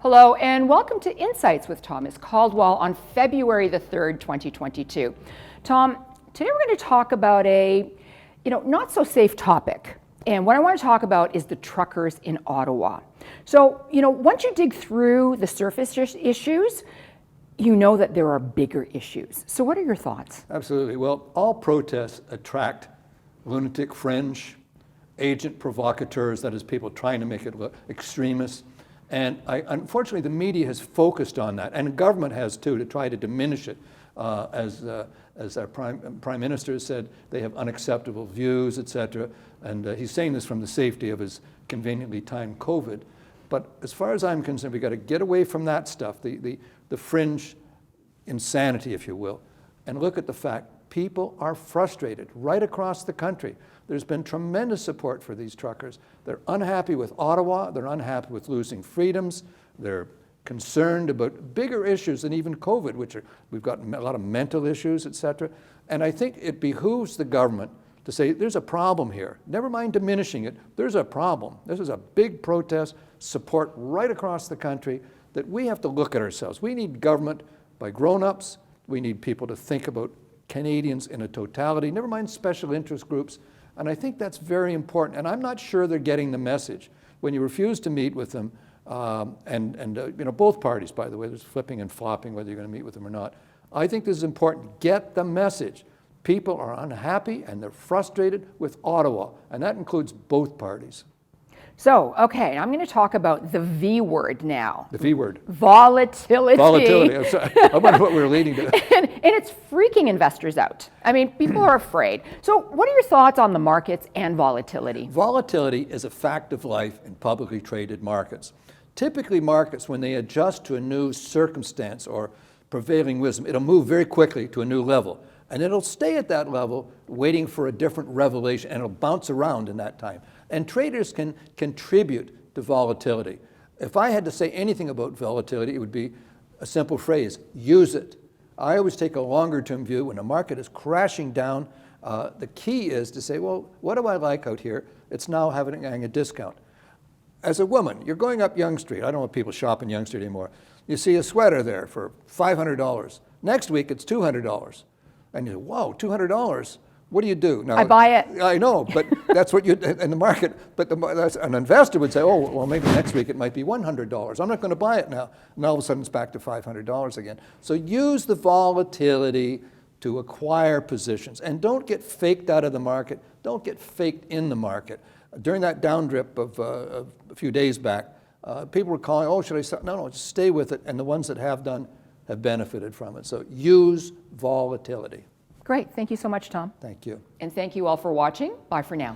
Hello and welcome to Insights with Thomas Caldwell on February the 3rd, 2022. Tom, today we're going to talk about a, not so safe topic. And what I want to talk about is the truckers in Ottawa. So, once you dig through the surface issues, you know that there are bigger issues. So what are your thoughts? Absolutely. Well, all protests attract lunatic fringe, agent provocateurs, that is people trying to make it look extremists. And unfortunately, the media has focused on that, and the government has too, to try to diminish it. As our prime minister has said, they have unacceptable views, etc. And he's saying this from the safety of his conveniently timed COVID. But as far as I'm concerned, we've got to get away from that stuff, the fringe insanity, if you will, and look at the fact people are frustrated right across the country. There's been tremendous support for these truckers. They're unhappy with Ottawa. They're unhappy with losing freedoms. They're concerned about bigger issues than even COVID, we've got a lot of mental issues, etc. And I think it behooves the government to say, there's a problem here. Never mind diminishing it. There's a problem. This is a big protest, support right across the country, that we have to look at ourselves. We need government by grown-ups. We need people to think about Canadians in a totality, never mind special interest groups. And I think that's very important. And I'm not sure they're getting the message. When you refuse to meet with them, both parties, by the way, there's flipping and flopping whether you're going to meet with them or not. I think this is important. Get the message. People are unhappy and they're frustrated with Ottawa, and that includes both parties. So, okay, I'm going to talk about the V word now. The V word. Volatility. Volatility. I wonder what we're leading to. and it's freaking investors out. I mean, people are afraid. So what are your thoughts on the markets and volatility? Volatility is a fact of life in publicly traded markets. Typically, markets, when they adjust to a new circumstance or prevailing wisdom, it'll move very quickly to a new level. And it'll stay at that level, waiting for a different revelation, and it'll bounce around in that time. And traders can contribute to volatility. If I had to say anything about volatility, it would be a simple phrase: use it. I always take a longer-term view. When the market is crashing down, the key is to say, well, what do I like out here? It's now having a discount. As a woman, you're going up Yonge Street. I don't know if people shop in Yonge Street anymore. You see a sweater there for $500. Next week, it's $200. And you say, whoa, $200? What do you do? Now, I buy it. I know, but that's what you, in the market, but an investor would say, oh, well, maybe next week it might be $100. I'm not going to buy it now. And all of a sudden it's back to $500 again. So use the volatility to acquire positions, and don't get faked out of the market. Don't get faked in the market. During that down drip of a few days back, people were calling, oh, should I stop? No, just stay with it. And the ones that have done have benefited from it. So use volatility. Great. Thank you so much, Tom. Thank you. And thank you all for watching. Bye for now.